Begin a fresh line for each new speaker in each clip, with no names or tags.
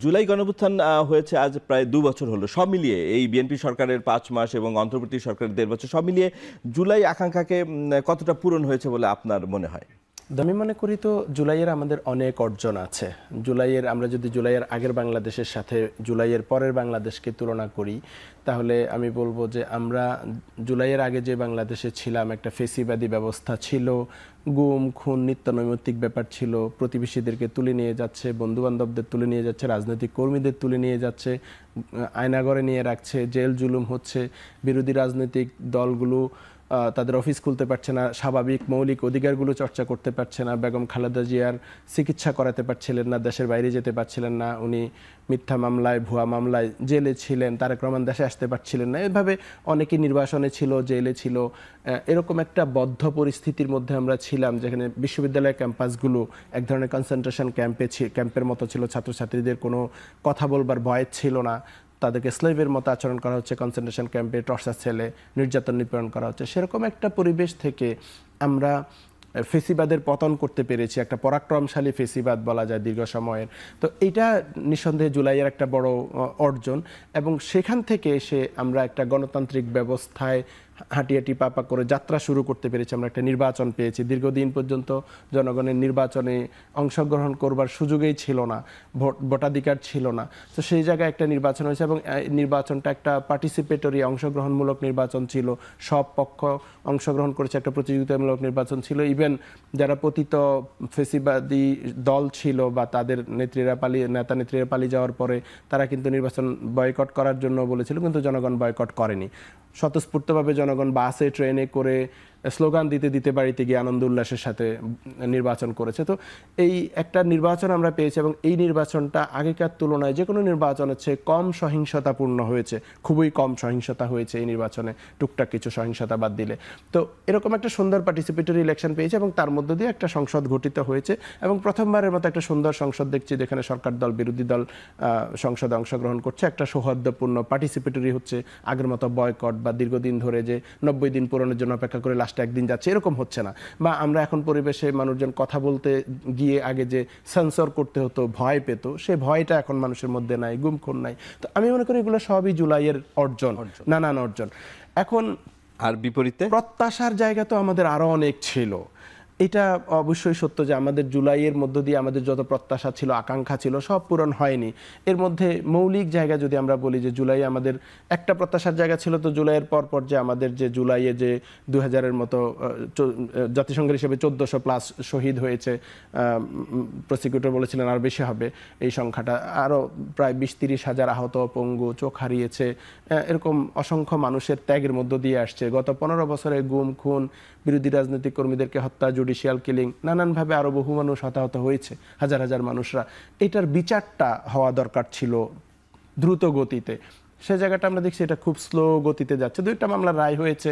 জুলাই গণঅভ্যুত্থান হয়েছে আজ প্রায় ২ বছর হলো। সব মিলিয়ে এই বিএনপি সরকারের ৫ মাস এবং অন্তর্বর্তী সরকারের ১.৫ বছর সব মিলিয়ে জুলাই আকাঙ্ক্ষাকে কতটা পূরণ হয়েছে বলে আপনার মনে হয়?
আমি মনে করি তো জুলাইয়ের আমাদের অনেক অর্জন আছে। আমরা যদি জুলাইয়ের আগের বাংলাদেশের সাথে জুলাইয়ের পরের বাংলাদেশকে তুলনা করি, তাহলে আমি বলবো যে আমরা জুলাইয়ের আগে যে বাংলাদেশে ছিলাম একটা ফেসিবাদী ব্যবস্থা ছিল, গুম খুন নিত্য নৈমিত্তিক ব্যাপার ছিল, প্রতিবেশীদেরকে তুলে নিয়ে যাচ্ছে, বন্ধুবান্ধবদের তুলে নিয়ে যাচ্ছে, রাজনৈতিক কর্মীদের তুলে নিয়ে যাচ্ছে, আয়নাঘরে নিয়ে রাখছে, জেল জুলুম হচ্ছে, বিরোধী রাজনৈতিক দলগুলো তাদের অফিস খুলতে পারছে না, স্বাভাবিক মৌলিক অধিকারগুলো চর্চা করতে পারছে না, বেগম খালেদা জিয়ার চিকিৎসা করাতে পারছিলেন না, দেশের বাইরে যেতে পারছিলেন না, উনি মিথ্যা মামলায় ভুয়া মামলায় জেলে ছিলেন, তারেক রহমান দেশে আসতে পারছিলেন না, এভাবে অনেকেই নির্বাসনে ছিল, জেলে ছিল। এরকম একটা বদ্ধ পরিস্থিতির মধ্যে আমরা ছিলাম, যেখানে বিশ্ববিদ্যালয় ক্যাম্পাসগুলো এক ধরনের কনসেন্ট্রেশন ক্যাম্পের মতো ছিল। ছাত্রছাত্রীদের কোনো কথা বলবার ভয় ছিল না, তাদেরকে স্লেভের মতো আচরণ করা হচ্ছে, কনসেন্ট্রেশন ক্যাম্পে টর্চার ছেলে নির্যাতন নিপীড়ন করা হচ্ছে। সেরকম একটা পরিবেশ থেকে আমরা ফেসিবাদের পতন করতে পেরেছি, একটা পরাক্রমশালী ফেসিবাদ বলা যায় দীর্ঘ সময়ের। তো এইটা নিঃসন্দেহে জুলাইয়ের একটা বড় অর্জন, এবং সেখান থেকে এসে আমরা একটা গণতান্ত্রিক ব্যবস্থায় হাঁটি হাঁটি পাপা করে যাত্রা শুরু করতে পেরেছি। আমরা একটা নির্বাচন পেয়েছি। দীর্ঘদিন পর্যন্ত জনগণের নির্বাচনে অংশগ্রহণ করবার সুযোগই ছিল না, ভোটাধিকার ছিল না। তো সেই জায়গায় একটা নির্বাচন হয়েছে, এবং নির্বাচনটা একটা পার্টিসিপেটরি অংশগ্রহণমূলক নির্বাচন ছিল। সব পক্ষ অংশগ্রহণ করেছে, একটা প্রতিযোগিতামূলক নির্বাচন ছিল। ইভেন যারা পতিত ফেসিবাদী দল ছিল বা তাদের নেতা নেত্রীরা পালিয়ে যাওয়ার পরে তারা কিন্তু নির্বাচন বয়কট করার জন্য বলেছিল, কিন্তু জনগণ বয়কট করেনি। স্বতঃস্ফূর্তভাবে জনগণ বাসে ট্রেনে করে স্লোগান দিতে দিতে বাড়িতে গিয়ে আনন্দ উল্লাসের সাথে নির্বাচন করেছে। তো এই একটা নির্বাচন আমরা পেয়েছি, এবং এই নির্বাচনটা আগেকার তুলনায় যে কোনো নির্বাচনের চেয়ে কম সহিংসতাপূর্ণ হয়েছে, খুবই কম সহিংসতা হয়েছে এই নির্বাচনে, টুকটাক কিছু সহিংসতা বাদ দিলে। তো এরকম একটা সুন্দর পার্টিসিপেটরি ইলেকশন পেয়েছে, এবং তার মধ্য দিয়ে একটা সংসদ গঠিত হয়েছে, এবং প্রথমবারের মতো একটা সুন্দর সংসদ দেখছি, যেখানে সরকার দল বিরোধী দল সংসদে অংশগ্রহণ করছে। একটা সৌহার্দ্যপূর্ণ পার্টিসিপেটরি হচ্ছে, আগের মতো বয়কট বা দীর্ঘদিন ধরে যে 90 দিন পূরণের জন্য অপেক্ষা করে লাস্টে একদিন যাচ্ছে, এরকম হচ্ছে না। বা আমরা এখন পরিবেশে মানুষজন কথা বলতে গিয়ে আগে যে সেন্সর করতে হতো, ভয় পেত, সে ভয়টা এখন মানুষের মধ্যে নাই, গুম খুন নাই। তো আমি মনে করি এগুলো সবই জুলাইয়ের অর্জন, নানান অর্জন। এখন
আর বিপরীতে
প্রত্যাশার জায়গা তো আমাদের আরো অনেক ছিল। এটা অবশ্যই সত্য যে আমাদের জুলাইয়ের মধ্য দিয়ে আমাদের যত প্রত্যাশা ছিল, আকাঙ্ক্ষা ছিল, সব পূরণ হয়নি। এর মধ্যে মৌলিক জায়গা যদি আমরা বলি যে জুলাই আমাদের একটা প্রত্যাশার জায়গা ছিল, তো জুলাইয়ের পর যে আমাদের যে জুলাইয়ে যে 2000-এর মতো জাতিসংঘের হিসেবে 1400+ শহীদ হয়েছে, প্রসিকিউটর বলেছিলেন আরও বেশি হবে এই সংখ্যাটা, আরও প্রায় 20-30 হাজার আহত, পঙ্গু, চোখ হারিয়েছে, এরকম অসংখ্য মানুষের ত্যাগের মধ্য দিয়ে আসছে। গত 15 বছরে গুম খুন, বিরোধী রাজনৈতিক কর্মীদেরকে হত্যা, জুডিশিয়াল কিলিং, নানানভাবে আরও বহু মানুষ হতাহত হয়েছে, হাজার হাজার মানুষরা। এটার বিচারটা হওয়া দরকার ছিল দ্রুত গতিতে। সে জায়গাটা আমরা দেখছি এটা খুব স্লো গতিতে যাচ্ছে। 2টা মামলার রায় হয়েছে,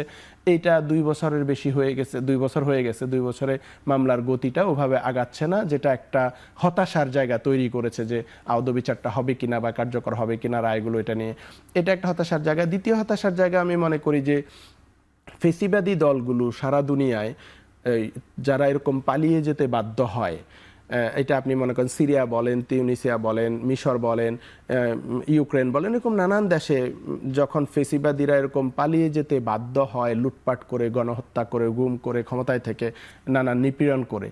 এইটা 2 বছরের বেশি হয়ে গেছে, 2 বছর হয়ে গেছে। 2 বছরে মামলার গতিটা ওভাবে আগাচ্ছে না, যেটা একটা হতাশার জায়গা তৈরি করেছে যে আদৌ বিচারটা হবে কিনা বা কার্যকর হবে কিনা রায়গুলো, এটা নিয়ে এটা একটা হতাশার জায়গা। দ্বিতীয় হতাশার জায়গা আমি মনে করি যে ফেসিবাদী দলগুলো সারা দুনিয়ায় যারা এরকম পালিয়ে যেতে বাধ্য হয়, এটা আপনি মনে করেন সিরিয়া বলেন, তিউনিসিয়া বলেন, মিশর বলেন, ইউক্রেন বলেন, এরকম নানান দেশে যখন ফেসিবাদীরা এরকম পালিয়ে যেতে বাধ্য হয়, লুটপাট করে, গণহত্যা করে, গুম করে, ক্ষমতায় থেকে নানান নিপীড়ন করে,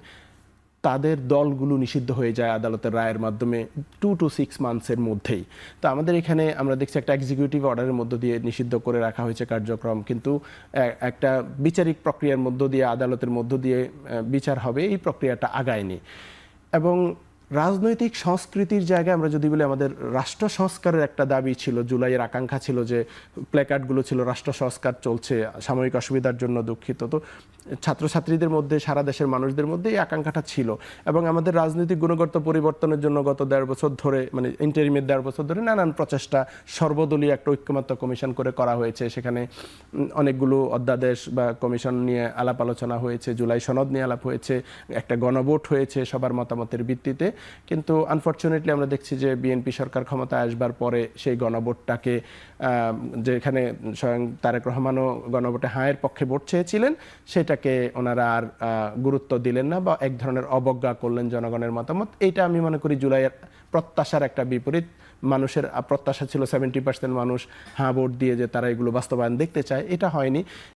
তাদের দলগুলো নিষিদ্ধ হয়ে যায় আদালতের রায়ের মাধ্যমে 2 to 6 মান্থসের মধ্যেই। তো আমাদের এখানে আমরা দেখছি একটা এক্সিকিউটিভ অর্ডারের মধ্য দিয়ে নিষিদ্ধ করে রাখা হয়েছে কার্যক্রম, কিন্তু একটা বিচারিক প্রক্রিয়ার মধ্য দিয়ে, আদালতের মধ্য দিয়ে বিচার হবে, এই প্রক্রিয়াটা আগায়নি। এবং রাজনৈতিক সংস্কৃতির জায়গায় আমরা যদি বলি, আমাদের রাষ্ট্র সংস্কারের একটা দাবি ছিল, জুলাইয়ের আকাঙ্ক্ষা ছিল যে প্ল্যাকার্ডগুলো ছিল রাষ্ট্র সংস্কার চলছে, সাময়িক অসুবিধার জন্য দুঃখিত। তো ছাত্রছাত্রীদের মধ্যে, সারা দেশের মানুষদের মধ্যে এই আকাঙ্ক্ষাটা ছিল। এবং আমাদের রাজনৈতিক গুণগত পরিবর্তনের জন্য গত 1.5 বছর ধরে, মানে ইন্টারিমের 1.5 বছর ধরে নানান প্রচেষ্টা, সর্বদলীয় একটা ঐক্যমত্য কমিশন করে করা হয়েছে। সেখানে অনেকগুলো অধ্যাদেশ বা কমিশন নিয়ে আলাপ আলোচনা হয়েছে, জুলাই সনদ নিয়ে আলাপ হয়েছে, একটা গণভোট হয়েছে সবার মতামতের ভিত্তিতে। কিন্তু আনফরচুনেটলি আমরা দেখছি যে বিএনপি সরকার ক্ষমতায় আসবার পরে সেই গণভোটটাকে, যেখানে স্বয়ং তারেক রহমানও গণভোটে হায়ের পক্ষে ভোট চেয়েছিলেন, সেটাকে ওনারা আর গুরুত্ব দিলেন না বা এক ধরনের অবজ্ঞা করলেন জনগণের মতামত। এইটা আমি মনে করি জুলাইয়ের প্রত্যাশার একটা বিপরীত। মানুষের প্রত্যাশা ছিল 70% মানুষ হ্যাঁ ভোট দিয়ে যে তারা এগুলো বাস্তবায়ন দেখতে চায়, এটা হয়নি।